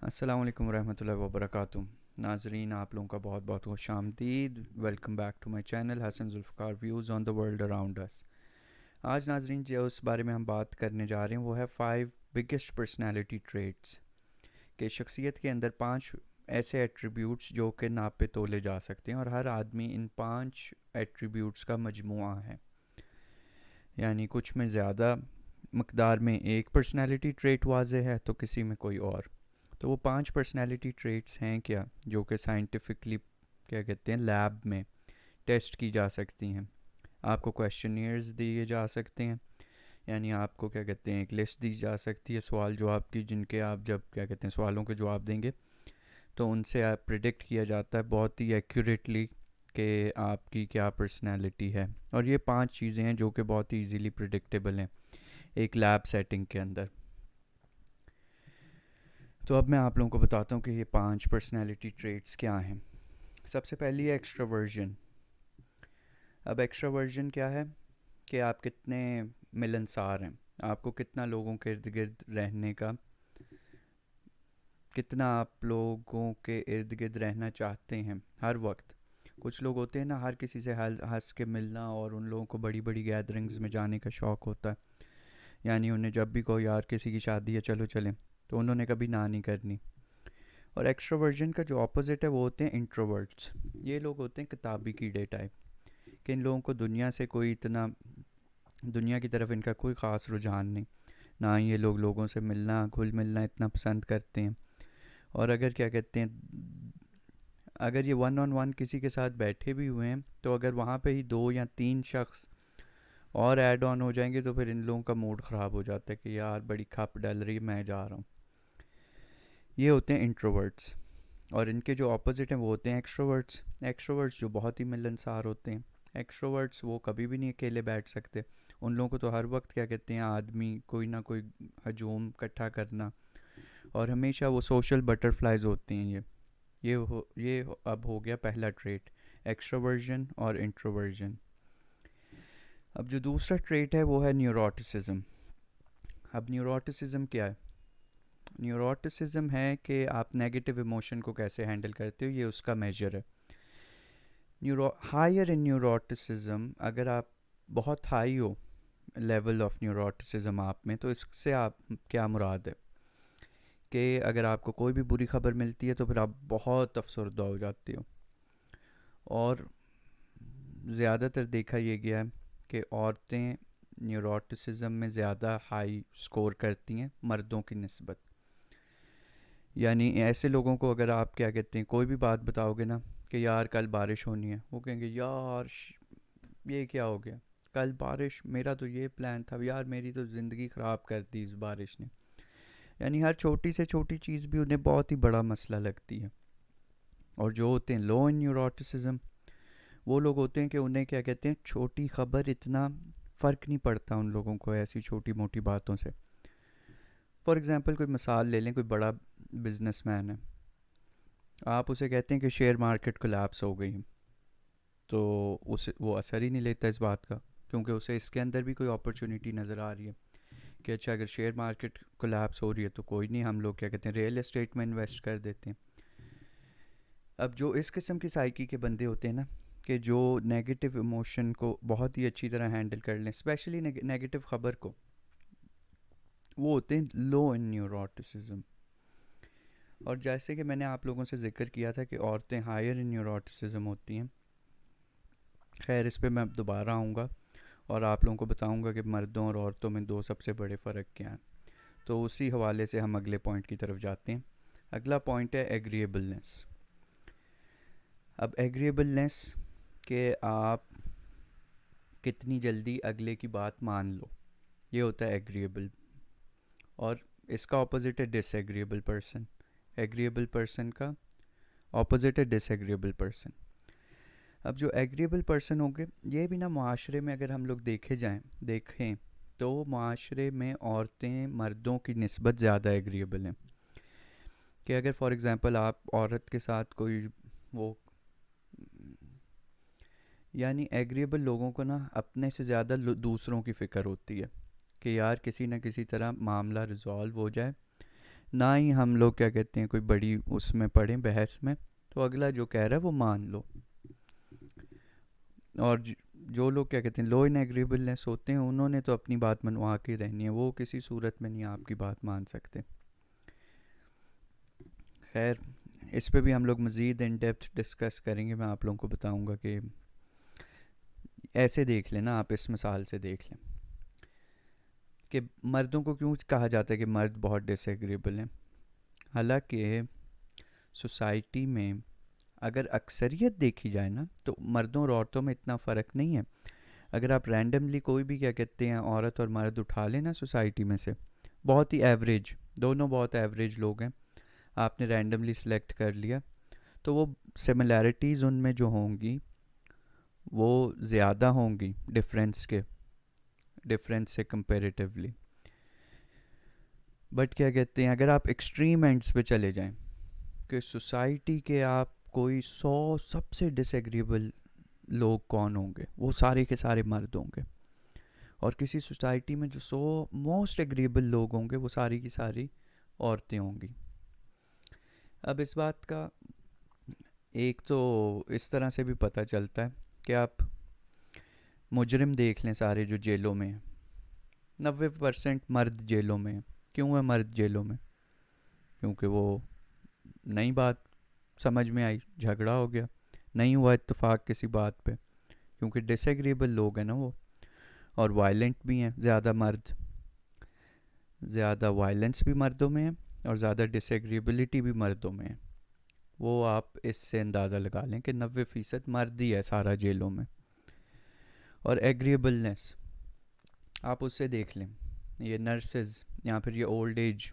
अस्सलाम वालेकुम रहमतुल्लाहि व बरकातुहू। नाजरीन, आप लोगों का बहुत बहुत खुश आमदीद। Welcome back to my channel Hasan Zulfiqar views on the world around us. आज नाजरीन जो उस बारे में हम बात करने जा रहे हैं वो है 5 बिगेस्ट पर्सनैलिटी ट्रेट्स के शख्सियत के अंदर 5 ऐसे एट्रीब्यूट्स जो कि नापे तोले जा सकते हैं और हर आदमी इन 5 एट्रीब्यूट्स का मजमुआ है। यानी कुछ में ज़्यादा मकदार में एक पर्सनैलिटी ट्रेट वाज़े है तो किसी में कोई और। तो वो 5 पर्सनैलिटी ट्रेट्स हैं क्या जो कि साइंटिफिकली क्या कहते हैं लैब में टेस्ट की जा सकती हैं। आपको क्वेश्चनियर्स दिए जा सकते हैं, यानी आपको क्या कहते हैं एक लिस्ट दी जा सकती है सवाल जवाब की, जिनके आप जब क्या कहते हैं सवालों के जवाब देंगे तो उनसे आप प्रिडिक्ट किया जाता है बहुत ही एक्यूरेटली कि आपकी क्या पर्सनैलिटी है। और ये 5 चीज़ें हैं जो कि बहुत ही ईजीली प्रिडिक्टेबल हैं एक लैब सेटिंग के अंदर। तो अब मैं आप लोगों को बताता हूँ कि ये 5 पर्सनैलिटी ट्रेट्स क्या हैं। सबसे पहली है एक्स्ट्रावर्जन। अब एक्स्ट्रावर्जन क्या है कि आप कितने मिलनसार हैं, आपको कितना लोगों के इर्द गिर्द रहने का, कितना आप लोगों के इर्द गिर्द रहना चाहते हैं हर वक्त। कुछ लोग होते हैं ना, हर किसी से हंस के मिलना और उन लोगों को बड़ी बड़ी गैदरिंग्स में जाने का शौक़ होता है। यानी उन्हें जब भी कोई यार किसी की शादी है चलो चलें, तो उन्होंने कभी ना नहीं करनी। और एक्स्ट्रोवर्जन का जो ऑपोजिट है वो होते हैं इंट्रोवर्ट्स। ये लोग होते हैं किताबी कीड़े टाइप, कि इन लोगों को दुनिया से कोई इतना, दुनिया की तरफ इनका कोई ख़ास रुझान नहीं, ना ही ये लोग लोगों से मिलना घुल मिलना इतना पसंद करते हैं। और अगर क्या कहते हैं, अगर ये वन ऑन वन किसी के साथ बैठे भी हुए हैं तो अगर वहाँ पे ही 2 या 3 शख्स और ऐड ऑन हो जाएंगे तो फिर इन लोगों का मूड ख़राब हो जाता है कि यार बड़ी खप डल रही है, मैं जा रहा हूँ। ये होते हैं इंट्रोवर्ट्स। और इनके जो ऑपोजिट हैं वो होते हैं एक्सट्रोवर्ट्स। एक्सट्रोवर्ट्स जो बहुत ही मिलनसार होते हैं। एक्सट्रोवर्ट्स वो कभी भी नहीं अकेले बैठ सकते, उन लोगों को तो हर वक्त क्या कहते हैं आदमी कोई ना कोई हजूम इकट्ठा करना, और हमेशा वो सोशल बटरफ्लाइज होते हैं। अब हो गया पहला ट्रेट, एक्सट्रोवर्जन और इंट्रोवर्जन। अब जो दूसरा ट्रेट है वो है न्यूरोटिसिज्म। अब न्यूरोटिसिज्म क्या है? न्यूरोटिसिज्म है कि आप नेगेटिव इमोशन को कैसे हैंडल करते हो, ये उसका मेजर है। हायर इन न्यूरोटिसिज्म, अगर आप बहुत हाई हो लेवल ऑफ न्यूरोटिसिज्म आप में, तो इससे आप क्या मुराद है कि अगर आपको कोई भी बुरी खबर मिलती है तो फिर आप बहुत अफसरदा हो जाते हो। और ज़्यादातर देखा ये गया है कि औरतें न्यूरोटिसिज्म में ज़्यादा हाई स्कोर करती हैं मर्दों की निस्बत। यानी ऐसे लोगों को अगर आप क्या कहते हैं कोई भी बात बताओगे ना कि यार कल बारिश होनी है, वो कहेंगे यार ये क्या हो गया, कल बारिश, मेरा तो ये प्लान था यार, मेरी तो ज़िंदगी ख़राब कर दी इस बारिश ने। यानी हर छोटी से छोटी चीज़ भी उन्हें बहुत ही बड़ा मसला लगती है। और जो होते हैं लो इन न्यूरोटिसिज्म, वो लोग होते हैं कि उन्हें क्या कहते हैं छोटी खबर इतना फ़र्क नहीं पड़ता उन लोगों को ऐसी छोटी मोटी बातों से। फॉर एग्ज़ाम्पल कोई मिसाल ले लें, कोई बड़ा बिजनेसमैन है, आप उसे कहते हैं कि शेयर मार्केट कोलैप्स हो गई, तो उसे वो असर ही नहीं लेता इस बात का, क्योंकि उसे इसके अंदर भी कोई अपॉर्चुनिटी नज़र आ रही है कि अच्छा अगर शेयर मार्केट कोलैप्स हो रही है तो कोई नहीं, हम लोग क्या कहते हैं रियल एस्टेट में इन्वेस्ट कर देते हैं। अब जो इस किस्म की साइकी के बंदे होते हैं ना, कि जो नेगेटिव इमोशन को बहुत ही अच्छी तरह हैंडल कर लें, स्पेशली नेगेटिव ख़बर को, वो होते हैं लो इन न्यूरोटिसिज्म। और जैसे कि मैंने आप लोगों से जिक्र किया था कि औरतें हायर इन न्यूरोटिसिज्म होती हैं, खैर इस पे मैं अब दोबारा आऊँगा और आप लोगों को बताऊँगा कि मर्दों और औरतों में दो सबसे बड़े फ़र्क क्या हैं। तो उसी हवाले से हम अगले पॉइंट की तरफ जाते हैं। अगला पॉइंट है एग्रीएबलनेस। अब एग्रीएबलनेस के आप कितनी जल्दी अगले की बात मान लो, ये होता है एग्रीएबल। और इसका ऑपोजिट है डिसएग्रीएबल पर्सन। एग्रीएबल पर्सन का ऑपोजिट है डिसएग्रीएबल पर्सन। अब जो एग्रीएबल पर्सन होंगे, ये भी ना माशरे में अगर हम लोग देखें तो माशरे में औरतें मर्दों की निस्बत ज़्यादा एग्रीएबल हैं। कि अगर फॉर एग्ज़ाम्पल आप औरत के साथ कोई वो, यानी एग्रीएबल लोगों को ना अपने से ज़्यादा दूसरों की फ़िक्र होती है कि यार किसी न किसी तरह मामला रिजॉल्व हो जाए, ना ही हम लोग क्या कहते हैं कोई बड़ी उसमें पढ़ें बहस में। तो अगला जो कह रहा है वो मान लो। और जो लोग क्या कहते हैं लो इन एग्रीबलनेस होते हैं, उन्होंने तो अपनी बात मनवा के रहनी है, वो किसी सूरत में नहीं आपकी बात मान सकते। खैर, इस पे भी हम लोग मज़ीद इन डेप्थ डिस्कस करेंगे। मैं आप लोगों को बताऊंगा कि ऐसे देख लें ना, आप इस मिसाल से देख लें कि मर्दों को क्यों कहा जाता है कि मर्द बहुत डिसएग्रीबल हैं। हालांकि सोसाइटी में अगर अक्सरियत देखी जाए ना, तो मर्दों और औरतों में इतना फ़र्क नहीं है। अगर आप रैंडमली कोई भी क्या कहते हैं औरत और मर्द उठा लेना सोसाइटी में से, बहुत ही एवरेज, दोनों बहुत एवरेज लोग हैं, आपने रैंडमली सिलेक्ट कर लिया, तो वो सिमिलैरिटीज़ उनमें जो होंगी वो ज़्यादा होंगी डिफरेंस से कंपेरेटिवली। बट क्या कहते हैं अगर आप एक्सट्रीम एंड्स पे चले जाएं कि सोसाइटी के आप कोई 100 सबसे डिसएग्रीबल लोग कौन होंगे, वो सारे के सारे मर्द होंगे। और किसी सोसाइटी में जो 100 मोस्ट एग्रीबल लोग होंगे वो सारी की सारी औरतें होंगी। अब इस बात का एक तो इस तरह से भी पता चलता है कि आप मुजरिम देख लें सारे जो जेलों में हैं, 90% मर्द जेलों में हैं। क्यों है मर्द जेलों में? क्योंकि वो नई बात समझ में आई, झगड़ा हो गया, नहीं हुआ इत्तेफाक किसी बात पे, क्योंकि डिसएग्रीबल लोग हैं ना वो, और वायलेंट भी हैं ज़्यादा मर्द। ज़्यादा वायलेंस भी मर्दों में है और ज़्यादा डिसएग्रीबिलिटी भी मर्दों में है। वो आप इससे अंदाज़ा लगा लें कि 90% मर्द ही है सारा जेलों में। और एग्रीबलनेस आप उससे देख लें, ये नर्सेज या फिर ये ओल्ड एज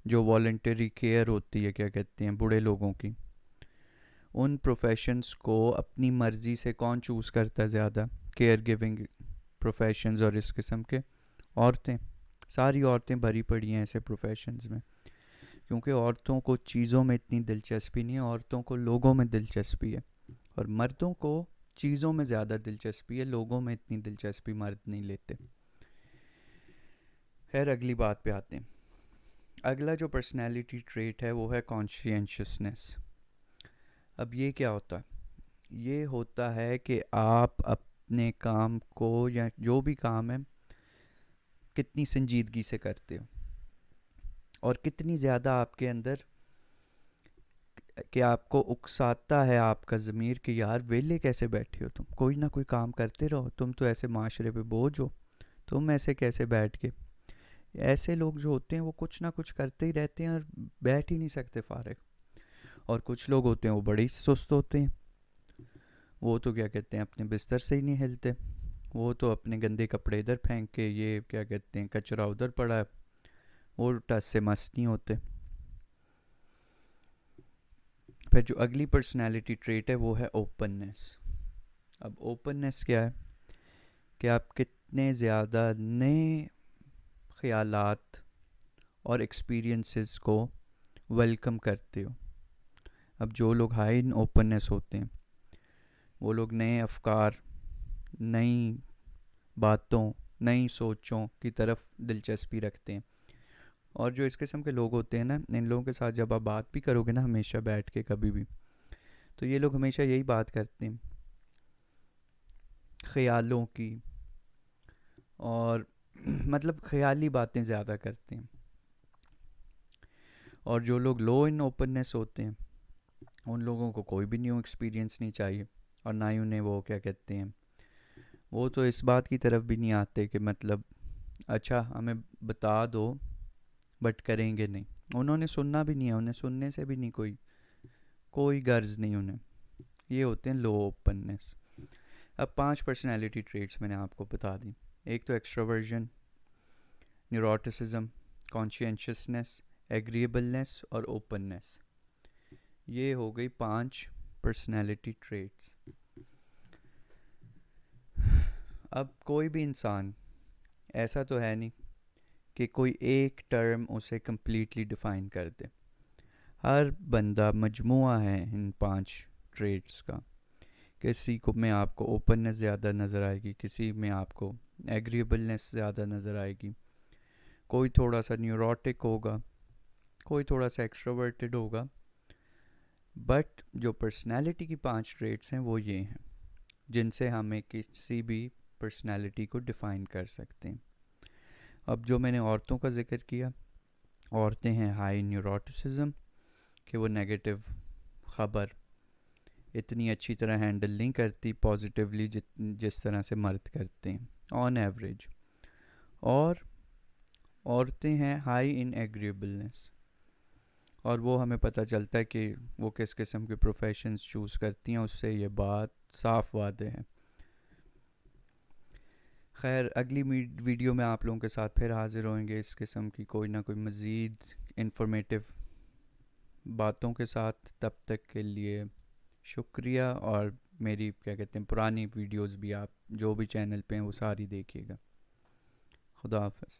जो वॉल्टरी केयर होती है क्या कहते हैं बूढ़े लोगों की, उन प्रोफेशंस को अपनी मर्ज़ी से कौन चूज़ करता है ज़्यादा? केयर गिविंग प्रोफेशंस और इस किस्म के औरतें। सारी औरतें भरी पड़ी हैं ऐसे प्रोफेशंस में, क्योंकि औरतों को चीज़ों में इतनी दिलचस्पी नहीं है, औरतों को लोगों में दिलचस्पी है। और मर्दों को चीज़ों में ज़्यादा दिलचस्पी है, लोगों में इतनी दिलचस्पी मर्द नहीं लेते। खैर, अगली बात पे आते हैं। अगला जो पर्सनैलिटी ट्रेट है वो है कॉन्शियसनेस। अब ये क्या होता है? ये होता है कि आप अपने काम को या जो भी काम है कितनी संजीदगी से करते हो, और कितनी ज़्यादा आपके अंदर कि आपको उकसाता है आपका ज़मीर कि यार वेले कैसे बैठे हो तुम, कोई ना कोई काम करते रहो, तुम तो ऐसे माशरे पे बोझ हो, तुम ऐसे कैसे बैठ के। ऐसे लोग जो होते हैं वो कुछ ना कुछ करते ही रहते हैं और बैठ ही नहीं सकते फारग। और कुछ लोग होते हैं वो बड़े ही सुस्त होते हैं, वो तो क्या कहते हैं अपने बिस्तर से ही नहीं हिलते, वो तो अपने गंदे कपड़े इधर फेंक के, ये क्या कहते हैं कचरा उधर पड़ा है, वो टस से मस्त नहीं होते। फिर जो अगली पर्सनालिटी ट्रेट है वो है ओपननेस। अब ओपननेस क्या है कि आप कितने ज़्यादा नए ख्यालात और एक्सपीरियंसेस को वेलकम करते हो। अब जो लोग हाई इन ओपननेस होते हैं वो लोग नए अफकार, नई बातों, नई सोचों की तरफ दिलचस्पी रखते हैं। और जो इस किस्म के लोग होते हैं ना, इन लोगों के साथ जब आप बात भी करोगे ना हमेशा बैठ के कभी भी, तो ये लोग हमेशा यही बात करते हैं ख्यालों की, और मतलब ख्याली बातें ज़्यादा करते हैं। और जो लोग लो इन ओपननेस होते हैं उन लोगों को कोई भी न्यू एक्सपीरियंस नहीं चाहिए, और ना ही उन्हें वो क्या कहते हैं, वो तो इस बात की तरफ भी नहीं आते कि मतलब अच्छा हमें बता दो, बट करेंगे नहीं। उन्होंने सुनना भी नहीं है, उन्हें सुनने से भी नहीं कोई कोई गर्ज नहीं उन्हें। ये होते हैं लो ओपननेस। अब 5 पर्सनैलिटी ट्रेट्स मैंने आपको बता दी। एक तो एक्सट्रोवर्जन, न्यूरोटिसिज्म, कॉन्शियसनेस, एग्रीएबलनेस और ओपननेस। ये हो गई 5 पर्सनैलिटी ट्रेट्स। अब कोई भी इंसान ऐसा तो है नहीं कि कोई एक टर्म उसे कम्प्लीटली डिफ़ाइन कर दे। हर बंदा मजमुआ है इन 5 ट्रेट्स का। किसी को में आपको ओपननेस ज़्यादा नज़र आएगी, किसी में आपको एग्रीएबलनेस ज़्यादा नज़र आएगी, कोई थोड़ा सा न्यूरोटिक होगा, कोई थोड़ा सा एक्सट्रोवर्टेड होगा। बट जो पर्सनैलिटी की 5 ट्रेट्स हैं वो ये हैं जिनसे हमें किसी भी पर्सनैलिटी को डिफ़ाइन कर सकते हैं। अब जो मैंने औरतों का जिक्र किया, औरतें हैं हाई न्यूरोटिसिज्म, कि वो नेगेटिव ख़बर इतनी अच्छी तरह हैंडल नहीं करती पॉजिटिवली जिस तरह से मर्द करते हैं ऑन एवरेज। और औरतें हैं हाई इन एग्रीएबलनेस, और वो हमें पता चलता है कि वो किस किस्म के प्रोफेशंस चूज़ करती हैं, उससे ये बात साफ वादे है। खैर, अगली वीडियो में आप लोगों के साथ फिर हाजिर होंगे इस किस्म की कोई ना कोई मज़ीद इंफॉर्मेटिव बातों के साथ। तब तक के लिए शुक्रिया, और मेरी क्या कहते हैं पुरानी वीडियोस भी आप जो भी चैनल पे हैं वो सारी देखिएगा। खुदा हाफ़िज़।